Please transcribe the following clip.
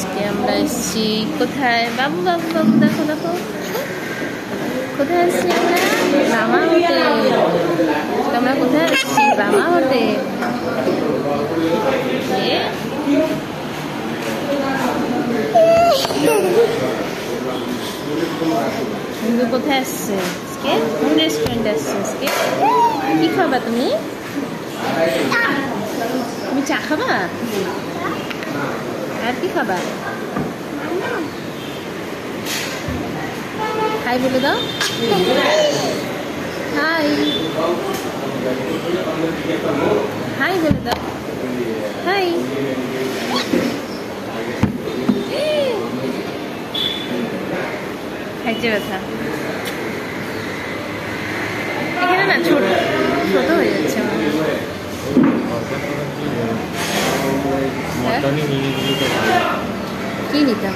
আজকে আমরা এসেছি কোথায়? বাবু বাবু বাবু দেখো দেখো, কোথায় এসেছি আমরা? রামা হোটেল। আমরা কোথায় এসেছি? রামা হোটেল। কিন্তু কোথায় আসছে আজকে? কোন রেস্টুরেন্ট আসছে আজকে? কি খাবা তুমি? তুমি চা খাবা? আর কি খাবা? হাই বলে দাও। হাই হাই বলে দাও। হাই। খাইছে ব্যথা এখানে না, ছোট ছোট হয়ে যাচ্ছে আমার। কি নিতাম?